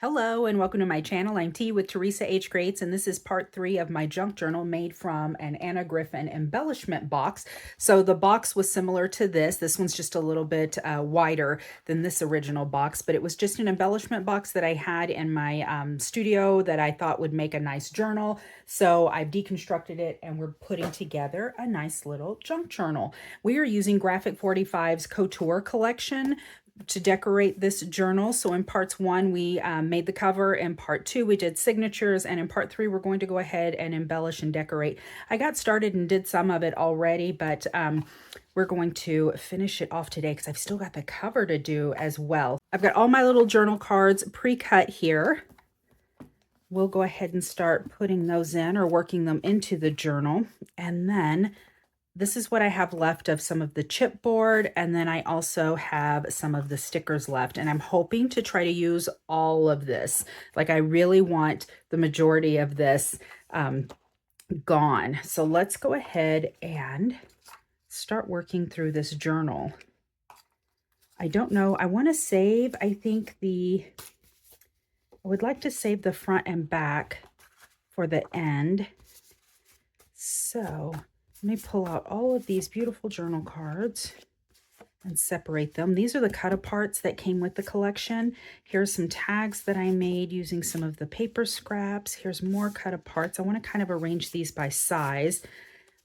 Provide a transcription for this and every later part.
Hello and welcome to my channel. I'm T with Teresa H. Grates, and this is part 3 of my junk journal made from an Anna Griffin embellishment box. So the box was similar to this. This one's just a little bit wider than this original box, but it was just an embellishment box that I had in my studio that I thought would make a nice journal. So I've deconstructed it and we're putting together a nice little junk journal. We are using Graphic 45's Couture Collection to decorate this journal. So in parts 1, we made the cover. In part 2, we did signatures. And in part 3, we're going to go ahead and embellish and decorate. I got started and did some of it already, but we're going to finish it off today because I've still got the cover to do as well. I've got all my little journal cards pre-cut here. We'll go ahead and start putting those in or working them into the journal. And then this is what I have left of some of the chipboard, and then I also have some of the stickers left, and I'm hoping to try to use all of this. Like, I really want the majority of this gone. So let's go ahead and start working through this journal. I don't know. I want to save, I would like to save the front and back for the end. So let me pull out all of these beautiful journal cards and separate them. These are the cut-aparts that came with the collection. Here's some tags that I made using some of the paper scraps. Here's more cut-aparts. I want to kind of arrange these by size.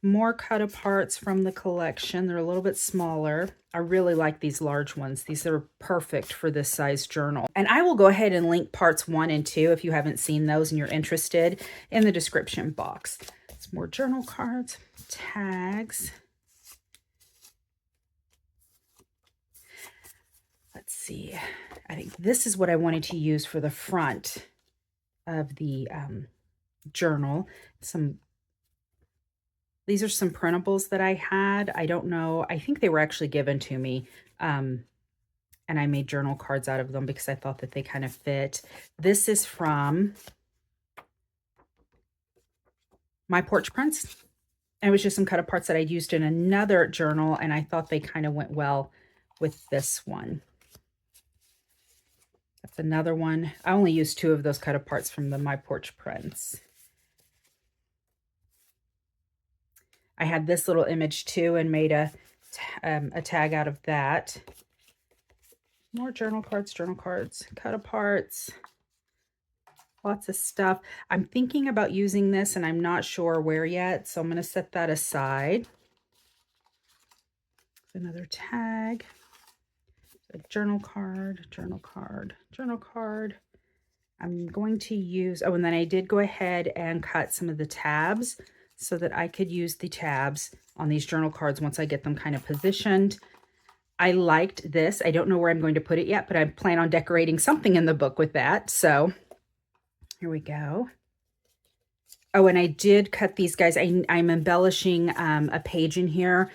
More cut-aparts from the collection. They're a little bit smaller. I really like these large ones. These are perfect for this size journal. And I will go ahead and link parts 1 and 2 if you haven't seen those and you're interested in the description box. Some more journal cards, tags. Let's see. I think this is what I wanted to use for the front of the journal. These are some printables that I had. I don't know. I think they were actually given to me. And I made journal cards out of them because I thought that they kind of fit. This is from My Porch Prints. And it was just some cut aparts that I'd used in another journal, and I thought they kind of went well with this one. That's another one. I only used 2 of those cut aparts from the My Porch Prints. I had this little image too and made a tag out of that. More journal cards, cut aparts. Lots of stuff. I'm thinking about using this and I'm not sure where yet, so I'm going to set that aside. Another tag, a journal card. I'm going to use, oh, and then I did go ahead and cut some of the tabs so that I could use the tabs on these journal cards once I get them kind of positioned. I liked this. I don't know where I'm going to put it yet, but I plan on decorating something in the book with that. So here we go. Oh, and I did cut these guys. I'm embellishing a page in here,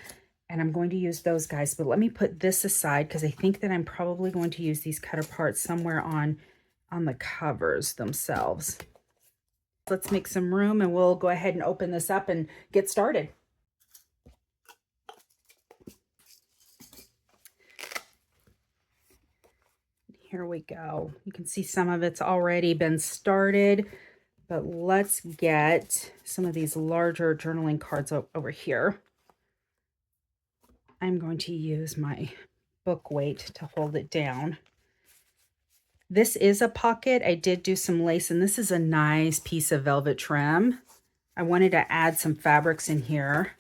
and I'm going to use those guys. But let me put this aside because I think that I'm probably going to use these cut apart somewhere on the covers themselves. Let's make some room, and we'll go ahead and open this up and get started. Here we go. You can see some of it's already been started, but let's get some of these larger journaling cards over here. I'm going to use my book weight to hold it down. This is a pocket. I did do some lace, and this is a nice piece of velvet trim. I wanted to add some fabrics in here,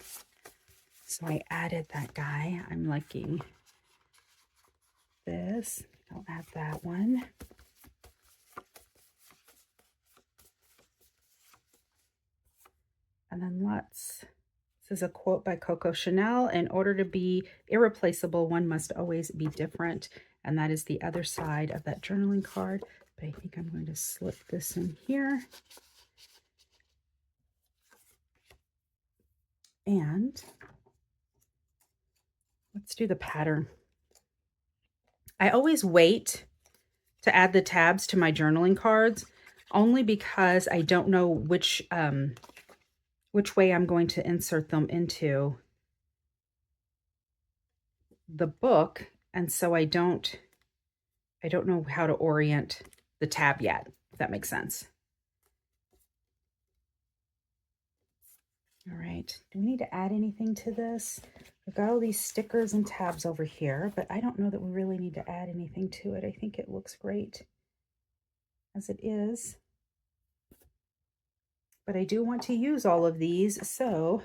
so I added that guy. I'm liking this. I'll add that one. And then this is a quote by Coco Chanel: "In order to be irreplaceable, one must always be different." And that is the other side of that journaling card. But I think I'm going to slip this in here. And let's do the pattern. I always wait to add the tabs to my journaling cards only because I don't know which way I'm going to insert them into the book, and so I don't know how to orient the tab yet, if that makes sense. All right, do we need to add anything to this? We've got all these stickers and tabs over here, but I don't know that we really need to add anything to it. I think it looks great as it is. But I do want to use all of these, so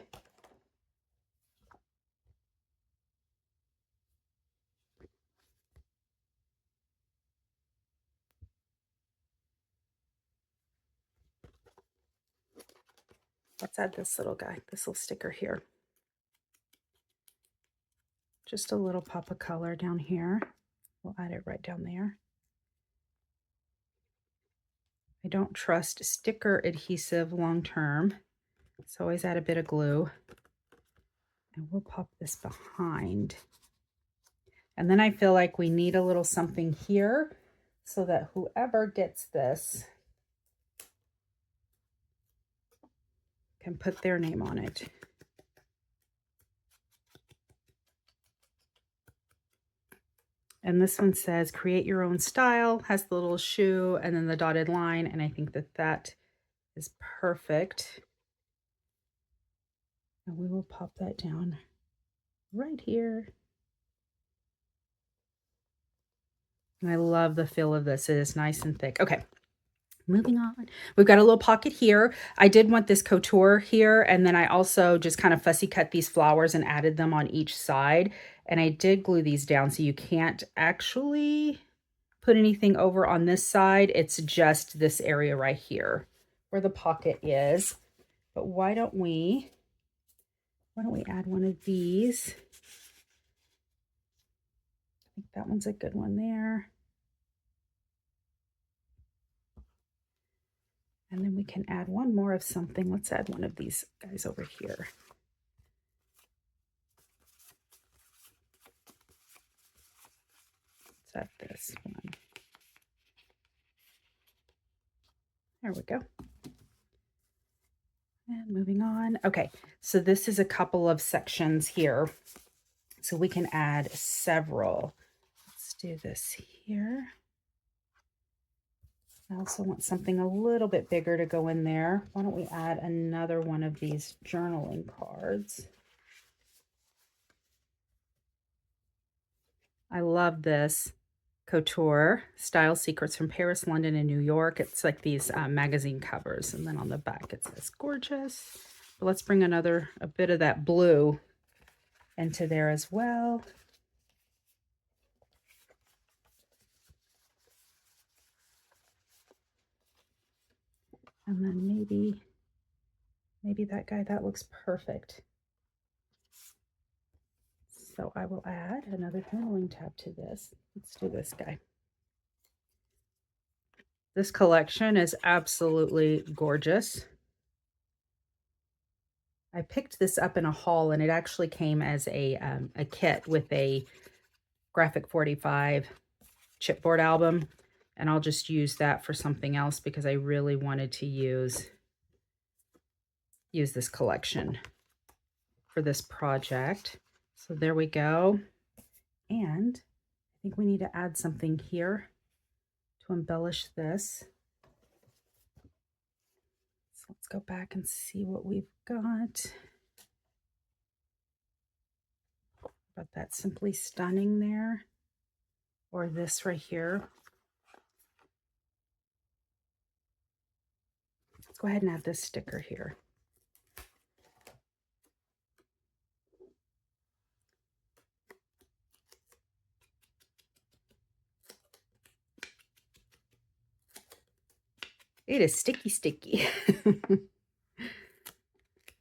let's add this little guy, this little sticker here. Just a little pop of color down here. We'll add it right down there. I don't trust sticker adhesive long term, so always add a bit of glue. And we'll pop this behind. And then I feel like we need a little something here so that whoever gets this can put their name on it. And this one says, create your own style, has the little shoe and then the dotted line. And I think that that is perfect. And we will pop that down right here. And I love the feel of this. It is nice and thick. Okay, moving on. We've got a little pocket here. I did want this couture here. And then I also just kind of fussy cut these flowers and added them on each side. And I did glue these down so you can't actually put anything over on this side. It's just this area right here where the pocket is. But why don't we add one of these? I think that one's a good one there. And then we can add one more of something. Let's add one of these guys over here. Let's add this one. There we go. And moving on. Okay, so this is a couple of sections here. So we can add several. Let's do this here. I also want something a little bit bigger to go in there. Why don't we add another one of these journaling cards? I love this Couture Style Secrets from Paris, London, and New York. It's like these magazine covers. And then on the back it says gorgeous. But let's bring a bit of that blue into there as well. And then maybe that guy, that looks perfect. So I will add another journaling tab to this. Let's do this guy. This collection is absolutely gorgeous. I picked this up in a haul and it actually came as a kit with a Graphic 45 chipboard album. And I'll just use that for something else because I really wanted to use this collection for this project. So there we go. And I think we need to add something here to embellish this. So let's go back and see what we've got. About that Simply Stunning there, or this right here. Let's go ahead and add this sticker here. It is sticky, sticky.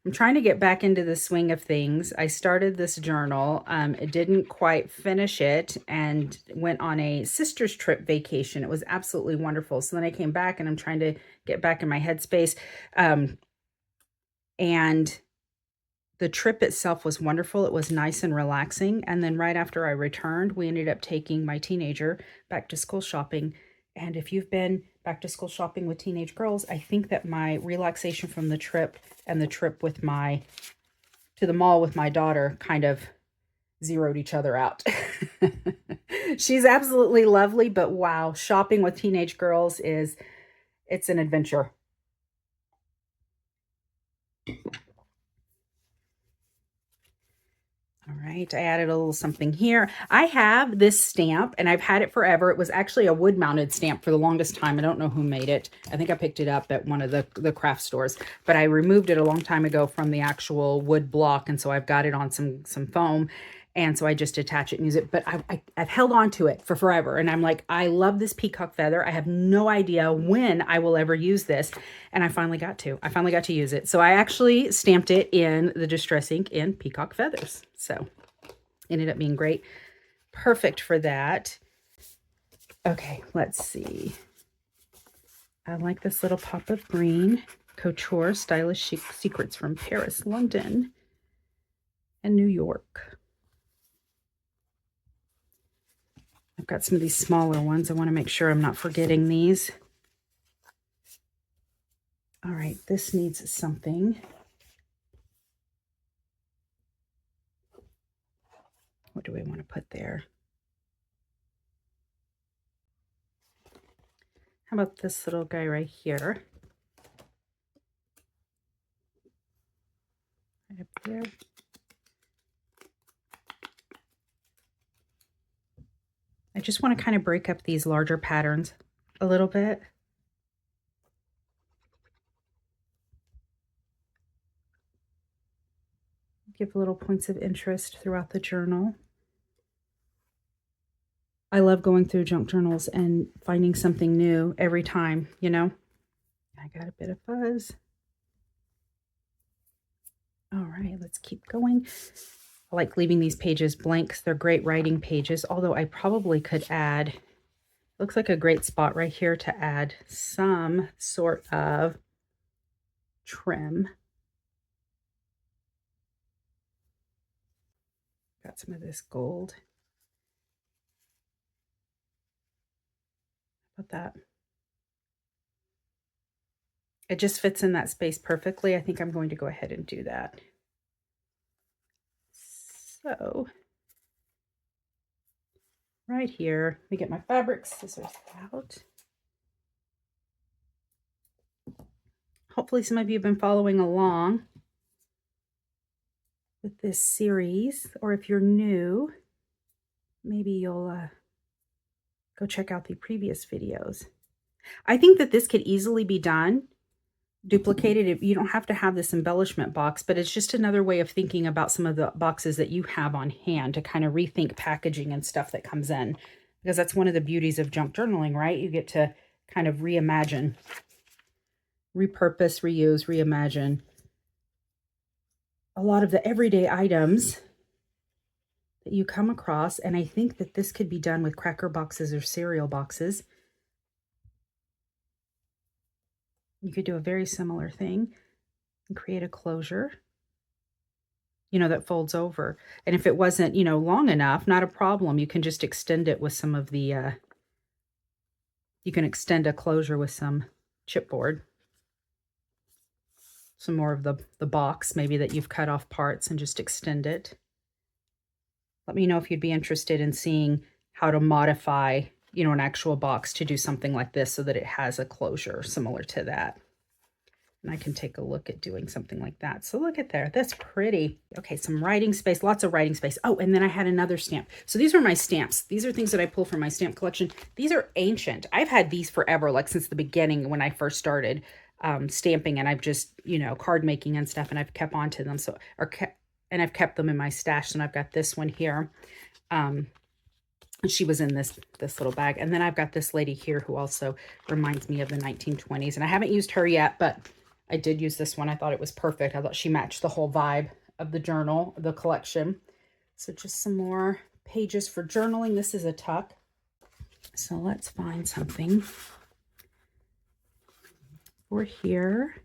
I'm trying to get back into the swing of things. I started this journal. It didn't quite finish it and went on a sister's trip vacation. It was absolutely wonderful. So then I came back and I'm trying to get back in my headspace. And the trip itself was wonderful. It was nice and relaxing. And then right after I returned, we ended up taking my teenager back to school shopping. And if you've been back to school shopping with teenage girls, I think that my relaxation from the trip and the trip with to the mall with my daughter kind of zeroed each other out. She's absolutely lovely, but wow, shopping with teenage girls it's an adventure. All right, I added a little something here. I have this stamp and I've had it forever. It was actually a wood mounted stamp for the longest time. I don't know who made it. I think I picked it up at one of the craft stores, but I removed it a long time ago from the actual wood block. And so I've got it on some foam. And so I just attach it and use it, but I've held on to it for forever. And I'm like, I love this peacock feather. I have no idea when I will ever use this. And I finally got to use it. So I actually stamped it in the Distress ink in peacock feathers. So ended up being great. Perfect for that. Okay, let's see. I like this little pop of green. Couture Stylish Chic Secrets from Paris, London, and New York. I've got some of these smaller ones. I want to make sure I'm not forgetting these. All right, this needs something. What do we want to put there? How about this little guy right here? Right up there. I just want to kind of break up these larger patterns a little bit. Give little points of interest throughout the journal. I love going through junk journals and finding something new every time, you know? I got a bit of fuzz. All right, let's keep going. I like leaving these pages blank. They're great writing pages, although I probably could add, looks like a great spot right here to add some sort of trim. Got some of this gold. How about that? It just fits in that space perfectly. I think I'm going to go ahead and do that. So right here, let me get my fabric scissors out. Hopefully some of you have been following along with this series, or if you're new, maybe you'll go check out the previous videos. I think that this could easily be done, duplicated. You don't have to have this embellishment box, but it's just another way of thinking about some of the boxes that you have on hand to kind of rethink packaging and stuff that comes in, because that's one of the beauties of junk journaling, right? You get to kind of reimagine, repurpose, reuse, reimagine a lot of the everyday items that you come across. And I think that this could be done with cracker boxes or cereal boxes. You could do a very similar thing and create a closure, you know, that folds over. And if it wasn't, you know, long enough, not a problem. You can just extend it with some of the, you can extend a closure with some chipboard. Some more of the box maybe that you've cut off parts and just extend it. Let me know if you'd be interested in seeing how to modify, you know, an actual box to do something like this so that it has a closure similar to that. And I can take a look at doing something like that. So look at there, that's pretty. Okay, some writing space, lots of writing space. Oh, and then I had another stamp. So these are my stamps. These are things that I pull from my stamp collection. These are ancient. I've had these forever, like since the beginning when I first started stamping, and I've just, you know, card making and stuff, and I've kept on to them. So, and I've kept them in my stash. And I've got this one here. She was in this little bag. And then I've got this lady here who also reminds me of the 1920s. And I haven't used her yet, but I did use this one. I thought it was perfect. I thought she matched the whole vibe of the journal, the collection. So just some more pages for journaling. This is a tuck. So let's find something for here.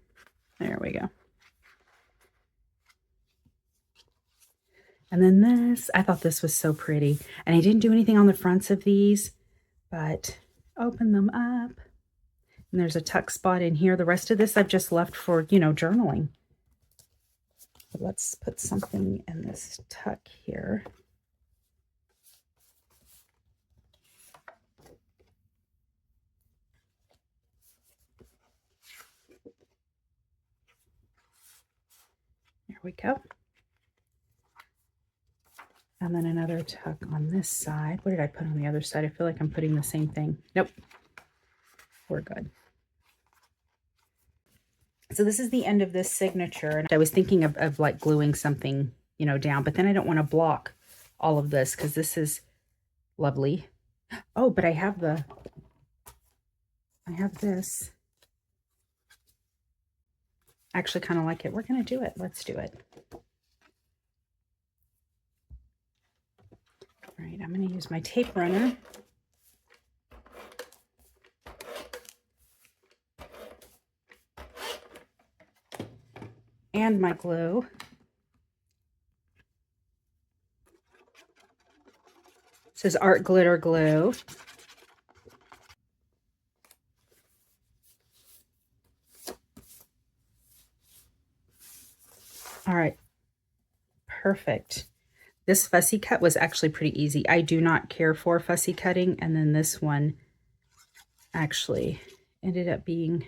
There we go. And then this, I thought this was so pretty. And I didn't do anything on the fronts of these, but open them up. And there's a tuck spot in here. The rest of this I've just left for, you know, journaling. But let's put something in this tuck here. we go. And then another tuck on this side. What did I put on the other side? I feel like I'm putting the same thing. Nope. We're good. So this is the end of this signature. And I was thinking of like gluing something, you know, down, but then I don't want to block all of this because this is lovely. Oh, but I have this. I actually kind of like it. We're going to do it. Let's do it. All right, I'm going to use my tape runner. And my glue. This is Art Glitter Glue. All right, perfect. This fussy cut was actually pretty easy. I do not care for fussy cutting, and then this one actually ended up being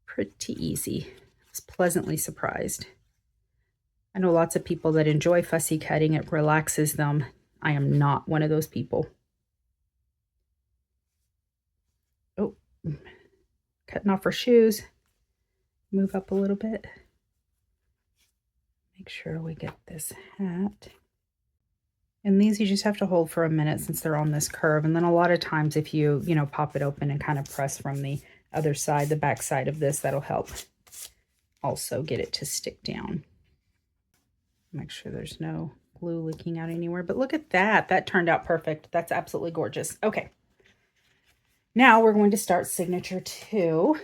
pretty easy. I was pleasantly surprised. I know lots of people that enjoy fussy cutting. It relaxes them. I am not one of those people. Oh, cutting off her shoes. Move up a little bit. Make sure we get this hat. And these you just have to hold for a minute since they're on this curve. And then a lot of times if you pop it open and kind of press from the other side, the back side of this, that'll help also get it to stick down. Make sure there's no glue leaking out anywhere. But look at that. That turned out perfect. That's absolutely gorgeous. Okay. Now we're going to start signature 2.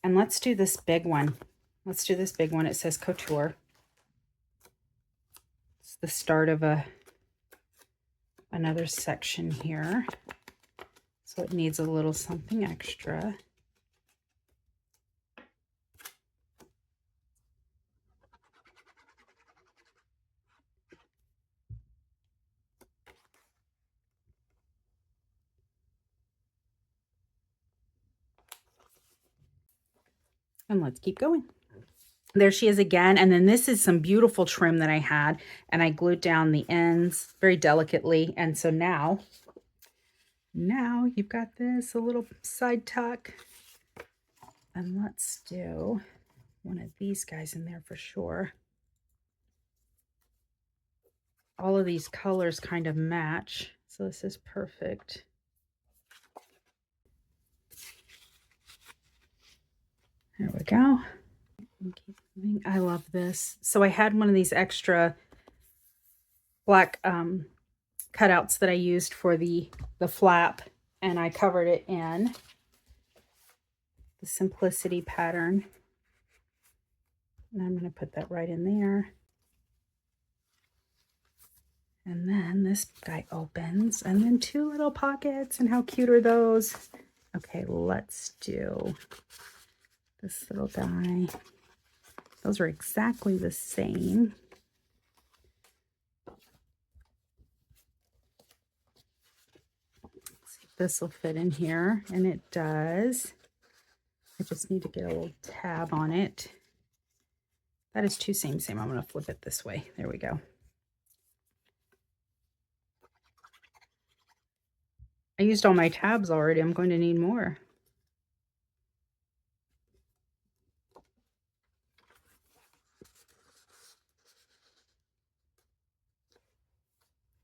And let's do this big one. Let's do this big one. It says Couture. It's the start of another section here. So it needs a little something extra. And let's keep going. There she is again. And then this is some beautiful trim that I had, and I glued down the ends very delicately. And so now you've got this, a little side tuck. And let's do one of these guys in there for sure. All of these colors kind of match, so this is perfect. There we go. I love this. So I had one of these extra black cutouts that I used for the flap, and I covered it in the Simplicity pattern. And I'm going to put that right in there. And then this guy opens, and then 2 little pockets, and how cute are those? Okay, let's do this little guy. Those are exactly the same. Let's see if this will fit in here, and it does. I just need to get a little tab on it. That is 2 same. I'm going to flip it this way. There we go. I used all my tabs already. I'm going to need more.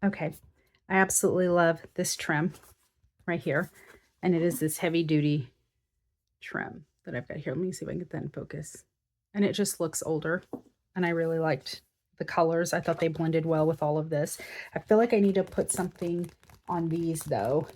Okay, I absolutely love this trim right here. And it is this heavy duty trim that I've got here. Let me see if I can get that in focus. And it just looks older. And I really liked the colors. I thought they blended well with all of this. I feel like I need to put something on these though.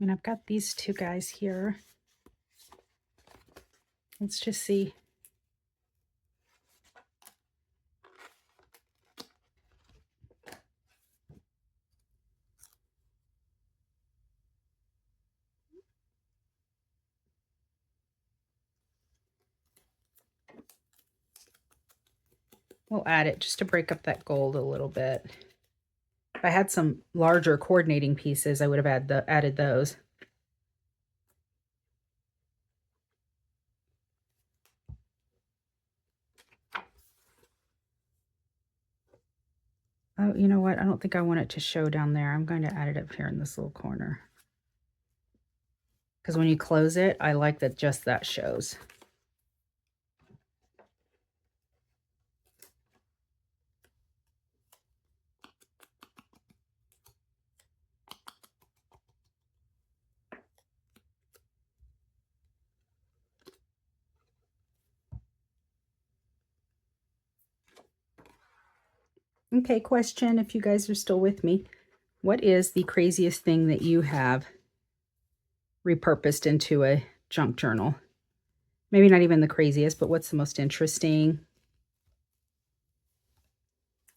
I mean, I've got these 2 guys here. Let's just see. We'll add it just to break up that gold a little bit. If I had some larger coordinating pieces, I would have added those. Oh, you know what? I don't think I want it to show down there. I'm going to add it up here in this little corner. Because when you close it, I like that just that shows. Okay, question if you guys are still with me. What is the craziest thing that you have repurposed into a junk journal? Maybe not even the craziest, but what's the most interesting?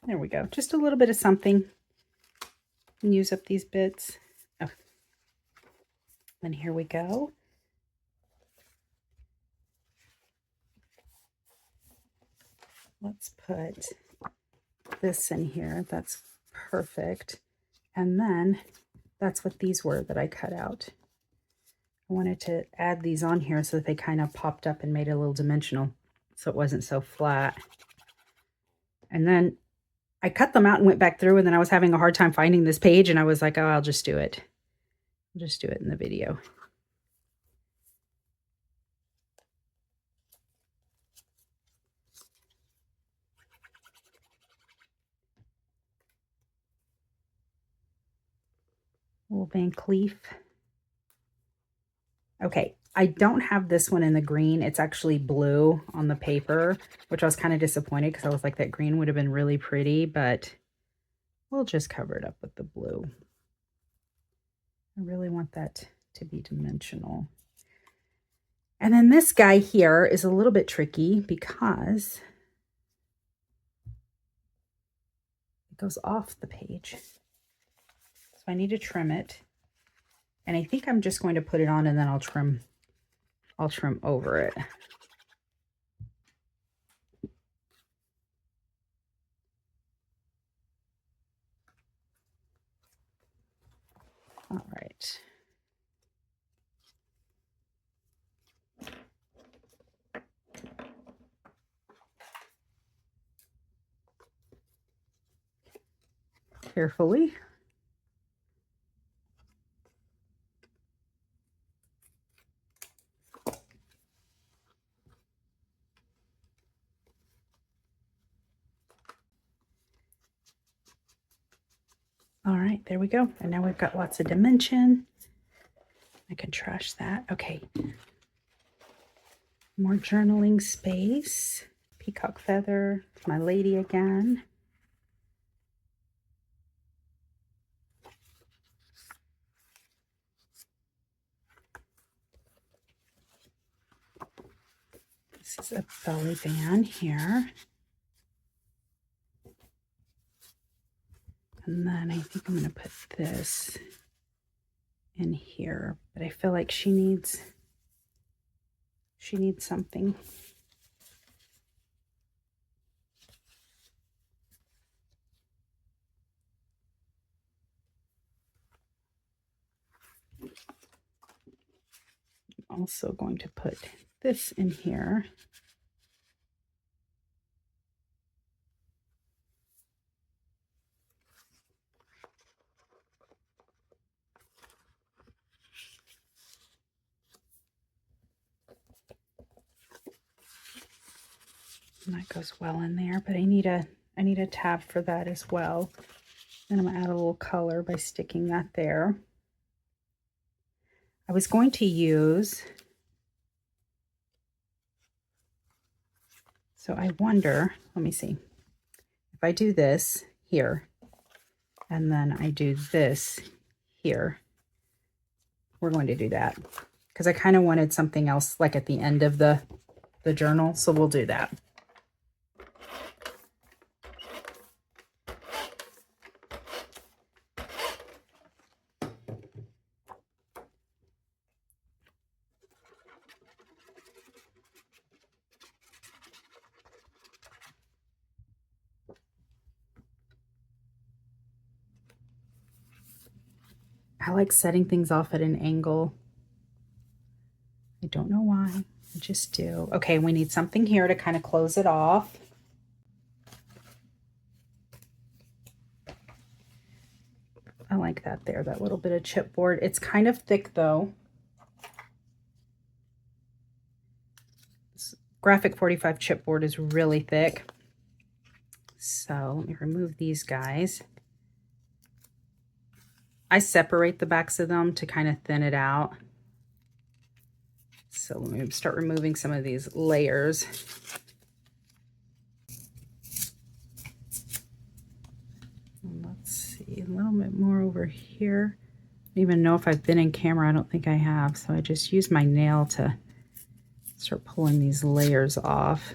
There we go. Just a little bit of something. And use up these bits. Oh. And here we go. Let's put this in here. That's perfect. And then that's what these were that I cut out. I wanted to add these on here so that they kind of popped up and made it a little dimensional so it wasn't so flat. And then I cut them out and went back through, and then I was having a hard time finding this page, and I was like, oh, I'll just do it. I'll just do it in the video. Little Van Cleef. Okay, I don't have this one in the green. It's actually blue on the paper, which I was kind of disappointed because I was like, that green would have been really pretty, but we'll just cover it up with the blue. I really want that to be dimensional. And then this guy here is a little bit tricky because it goes off the page. So I need to trim it. And I think I'm just going to put it on and then I'll trim over it. All right. Carefully. All right, there we go. And now we've got lots of dimension. I can trash that. Okay. More journaling space. Peacock feather. It's my lady again. This is a belly band here. And then I think I'm going to put this in here, but I feel like she needs something. I'm also going to put this in here. And that goes well in there, but I need a tab for that as well. Then I'm gonna add a little color by sticking that there. I was going to use, so I wonder, let me see. If I do this here, and then I do this here, we're going to do that. Because I kind of wanted something else like at the end of the journal, so we'll do that. I like setting things off at an angle. I don't know why, I just do. Okay, we need something here to kind of close it off. I like that there, that little bit of chipboard. It's kind of thick though. This Graphic 45 chipboard is really thick. So let me remove these guys. I separate the backs of them to kind of thin it out. So let me start removing some of these layers. And let's see, a little bit more over here. I don't even know if I've been in camera. I don't think I have. So I just use my nail to start pulling these layers off.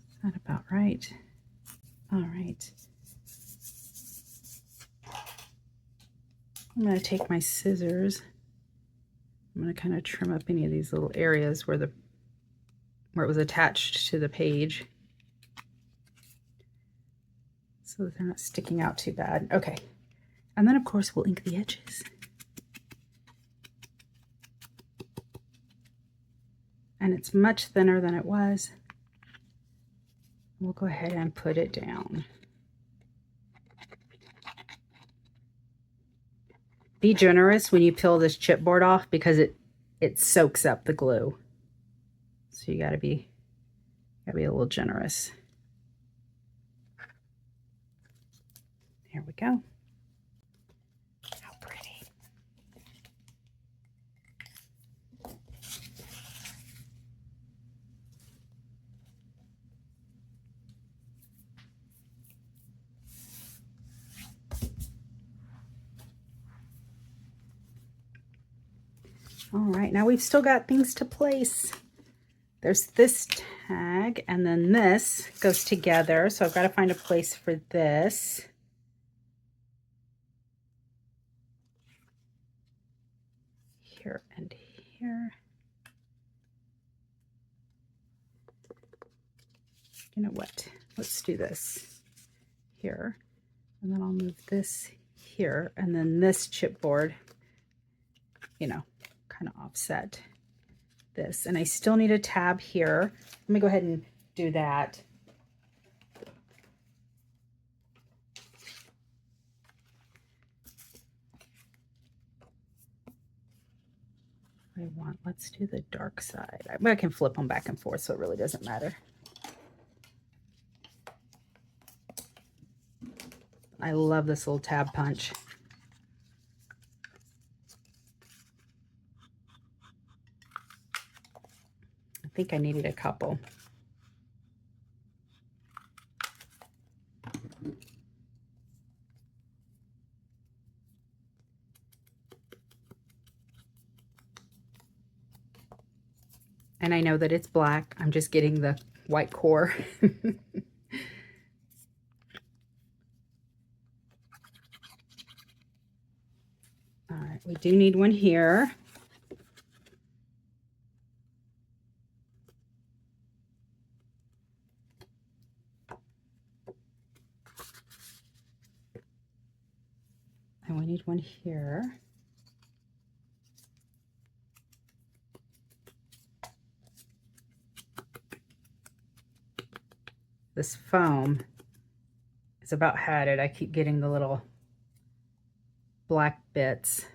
Is that about right? All right. I'm going to take my scissors. I'm going to kind of trim up any of these little areas where it was attached to the page, so that they're not sticking out too bad. Okay. And then of course we'll ink the edges. And it's much thinner than it was. We'll go ahead and put it down. Be generous when you peel this chipboard off because it soaks up the glue. So you gotta be a little generous. Here we go. How pretty. All right, now we've still got things to place. There's this tag, and then this goes together. So I've got to find a place for this. Here and here. You know what? Let's do this here. And then I'll move this here, and then this chipboard, you know, kind of offset this. And I still need a tab here. Let me go ahead and do that. Let's do the dark side. I can flip them back and forth, so it really doesn't matter. I love this little tab punch. I think I needed a couple. And I know that it's black. I'm just getting the white core. All right, we do need one here. And we need one here. This foam is about had it. I keep getting the little black bits.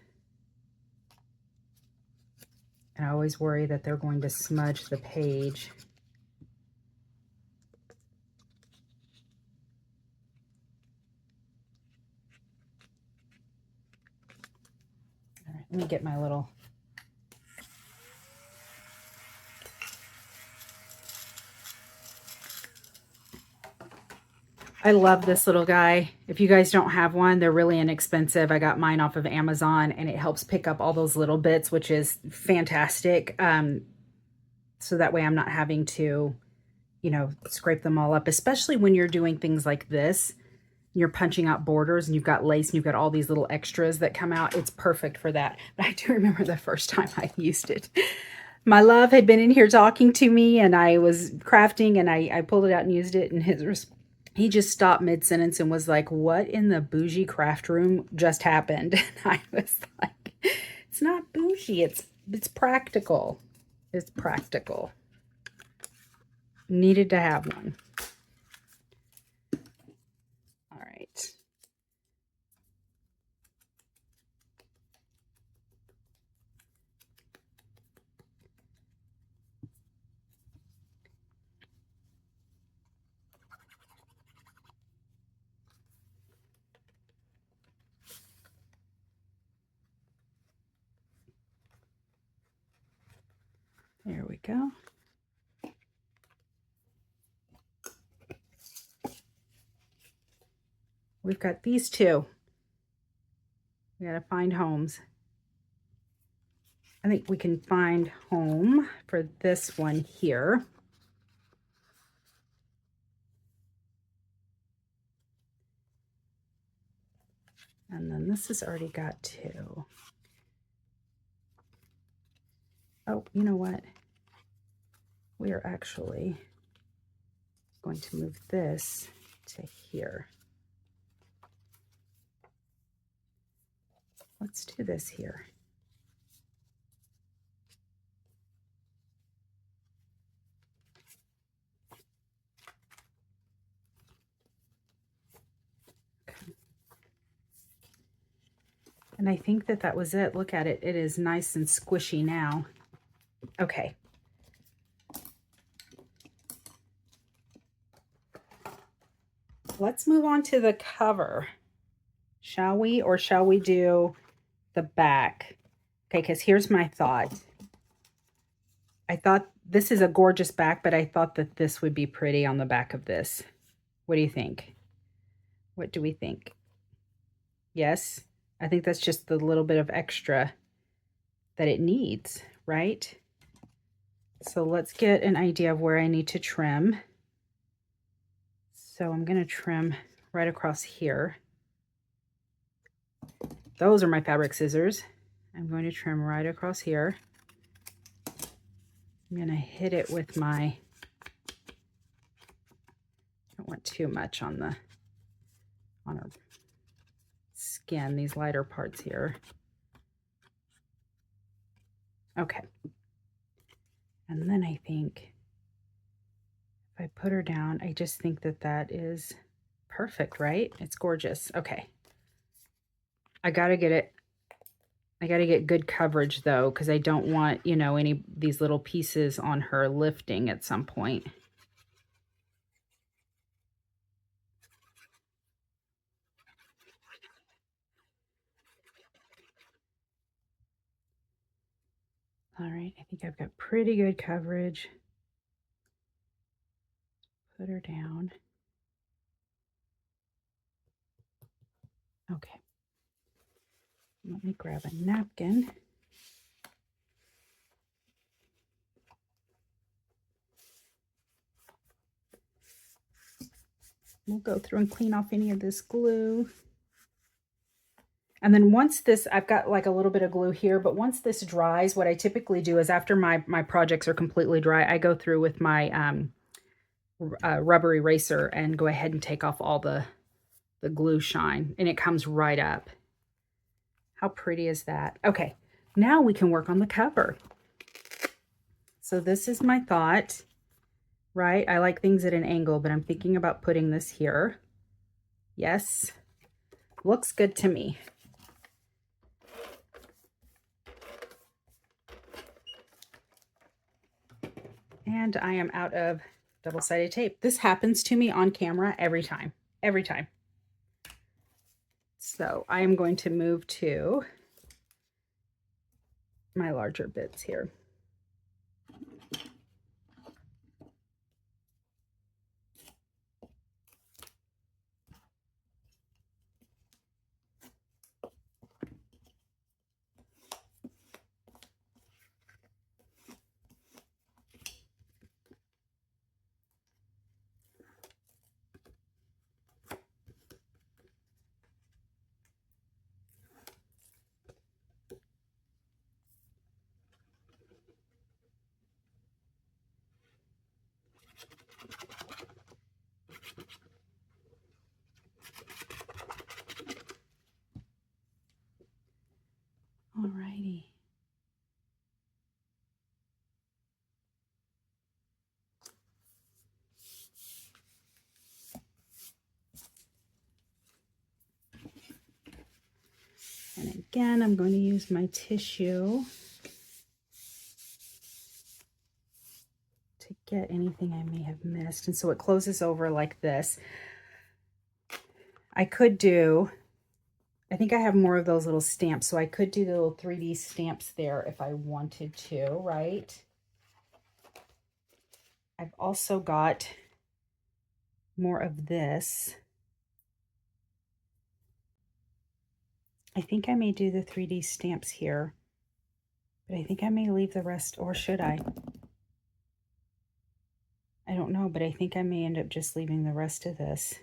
And I always worry that they're going to smudge the page. All right, let me get my little... I love this little guy. If you guys don't have one, they're really inexpensive. I got mine off of Amazon, and it helps pick up all those little bits, which is fantastic. So that way I'm not having to, you know, scrape them all up, especially when you're doing things like this. You're punching out borders and you've got lace and you've got all these little extras that come out. It's perfect for that. But I do remember the first time I used it. My love had been in here talking to me, and I was crafting, and I pulled it out and used it, and He just stopped mid-sentence and was like, what in the bougie craft room just happened? And I was like, it's not bougie, it's practical. It's practical. Needed to have one. All right. There we go. We've got these two. We gotta find homes. I think we can find home for this one here. And then this has already got two. Oh, you know what? We are actually going to move this to here. Let's do this here. Okay. And I think that was it. Look at it. It is nice and squishy now. Okay. Let's move on to the cover. Shall we? Or shall we do the back? Okay, because here's my thought. I thought this is a gorgeous back, but I thought that this would be pretty on the back of this. What do you think? What do we think? Yes, I think that's just the little bit of extra that it needs, right? So let's get an idea of where I need to trim. So I'm going to trim right across here. Those are my fabric scissors. I'm going to trim right across here. I'm going to hit it with my, I don't want too much on our skin, these lighter parts here. Okay. And then I think if I put her down, I just think that that is perfect, right? It's gorgeous. Okay. I got to get it. I got to get good coverage though, because I don't want, you know, any these little pieces on her lifting at some point. All right, I think I've got pretty good coverage. Put her down. Okay. Let me grab a napkin. We'll go through and clean off any of this glue. And then once this, I've got like a little bit of glue here, but once this dries, what I typically do is after my projects are completely dry, I go through with my rubber eraser and go ahead and take off all the glue shine, and it comes right up. How pretty is that? Okay, now we can work on the cover. So this is my thought, right? I like things at an angle, but I'm thinking about putting this here. Yes, looks good to me. And I am out of double-sided tape. This happens to me on camera every time, every time. So I am going to move to my larger bits here. And again, I'm going to use my tissue to get anything I may have missed. And so it closes over like this. I could do, I think I have more of those little stamps, so I could do the little 3D stamps there if I wanted to, right? I've also got more of this. I think I may do the 3D stamps here, but I think I may leave the rest, or should I? I don't know, but I think I may end up just leaving the rest of this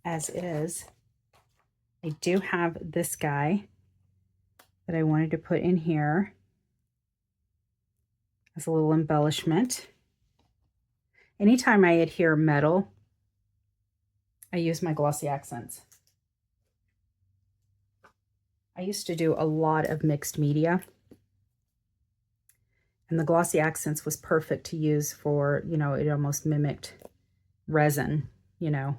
as is. I do have this guy that I wanted to put in here as a little embellishment. Anytime I adhere metal, I use my glossy accents. I used to do a lot of mixed media, and the glossy accents was perfect to use for, you know, it almost mimicked resin, you know.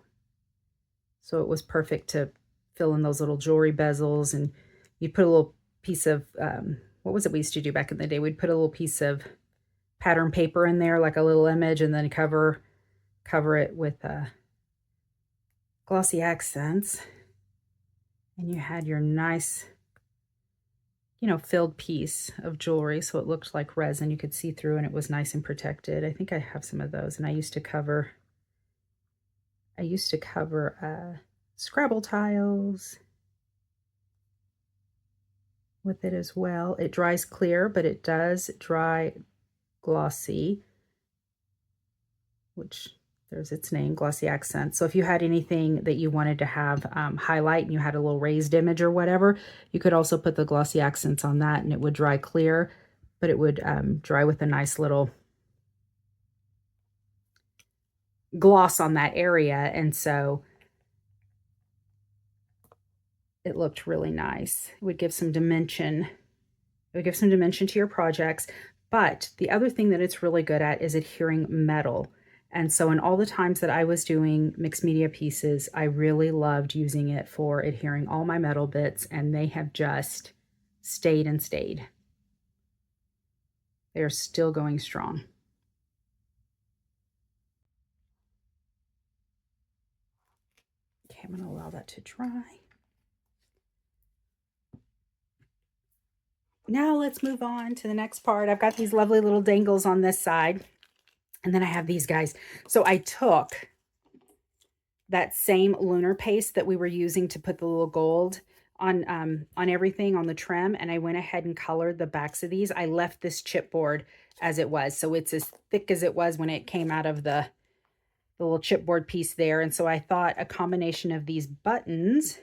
So it was perfect to fill in those little jewelry bezels, and you put a little piece of, what was it we used to do back in the day? We'd put a little piece of pattern paper in there, like a little image, and then cover it with glossy accents. And you had your nice, you know, filled piece of jewelry, so it looked like resin. You could see through, and it was nice and protected. I think I have some of those, and I used to cover Scrabble tiles with it as well. It dries clear, but it does dry glossy, which there's its name, glossy accent. So if you had anything that you wanted to have highlight, and you had a little raised image or whatever, you could also put the glossy accents on that, and it would dry clear, but it would dry with a nice little gloss on that area. And so it looked really nice. It would give some dimension. It would give some dimension to your projects. But the other thing that it's really good at is adhering metal. And so in all the times that I was doing mixed media pieces, I really loved using it for adhering all my metal bits, and they have just stayed and stayed. They're still going strong. Okay, I'm going to allow that to dry. Now let's move on to the next part. I've got these lovely little dangles on this side, and then I have these guys. So I took that same lunar paste that we were using to put the little gold on everything on the trim, and I went ahead and colored the backs of these. I left this chipboard as it was, so it's as thick as it was when it came out of the little chipboard piece there. And so I thought a combination of these buttons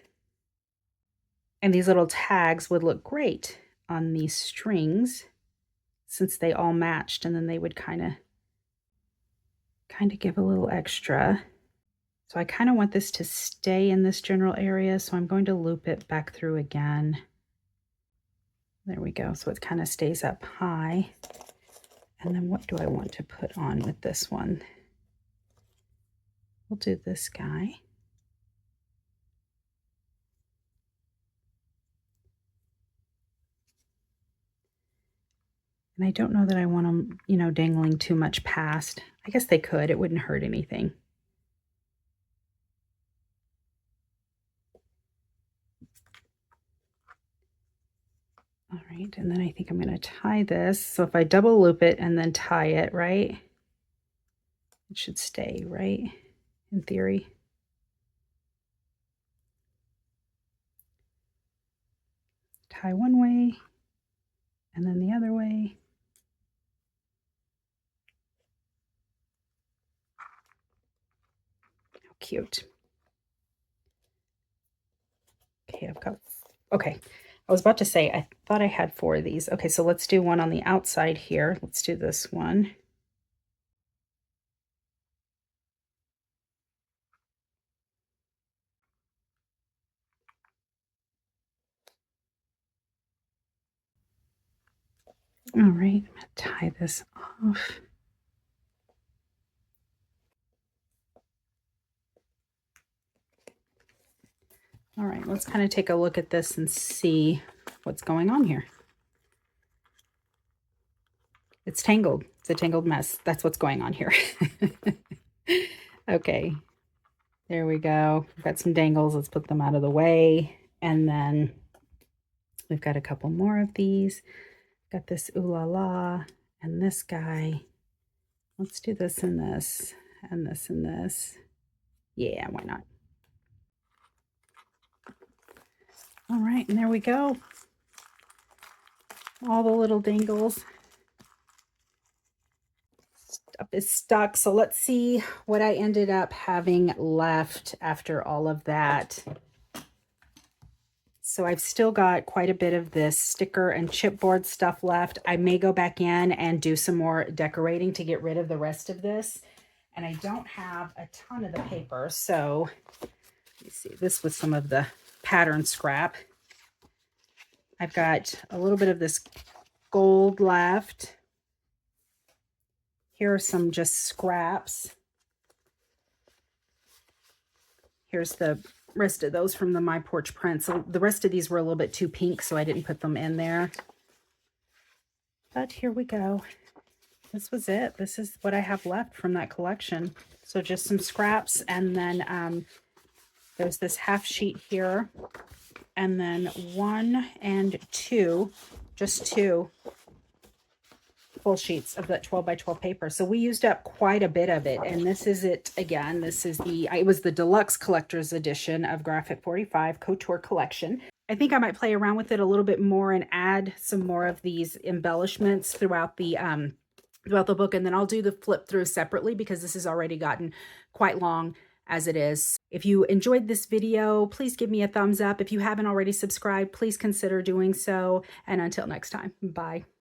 and these little tags would look great on these strings, since they all matched, and then they would kind of give a little extra. So I kind of want this to stay in this general area, so I'm going to loop it back through again. There we go. So it kind of stays up high. And then what do I want to put on with this one? We'll do this guy. And I don't know that I want them, you know, dangling too much past. I guess they could. It wouldn't hurt anything. All right, and then I think I'm going to tie this. So if I double loop it and then tie it, right, it should stay, right, in theory. Tie one way and then the other way. How cute. Okay, okay. I was about to say, I thought I had 4 of these. Okay, so let's do one on the outside here. Let's do this one. All right, I'm going to tie this off. All right, let's kind of take a look at this and see what's going on here. It's tangled. It's a tangled mess. That's what's going on here. Okay, there we go. We've got some dangles. Let's put them out of the way. And then we've got a couple more of these. Got this ooh la la and this guy. Let's do this and this and this and this. Yeah, why not? All right, and there we go. All the little dangles. Stuff is stuck. So let's see what I ended up having left after all of that. So I've still got quite a bit of this sticker and chipboard stuff left. I may go back in and do some more decorating to get rid of the rest of this. And I don't have a ton of the paper. So let me see. This was some of the pattern scrap. I've got a little bit of this gold left. Here are some just scraps. Here's the rest of those from the My Porch print. So the rest of these were a little bit too pink, so I didn't put them in there. But here we go. This was it. This is what I have left from that collection. So just some scraps, and then there's this half sheet here, and then 1 and 2, just 2 full sheets of that 12 by 12 paper. So we used up quite a bit of it. And this is it again. This is it was the deluxe collector's edition of Graphic 45 Couture Collection. I think I might play around with it a little bit more and add some more of these embellishments throughout the book. And then I'll do the flip through separately because this has already gotten quite long as it is. If you enjoyed this video, please give me a thumbs up. If you haven't already subscribed, please consider doing so. And until next time, bye.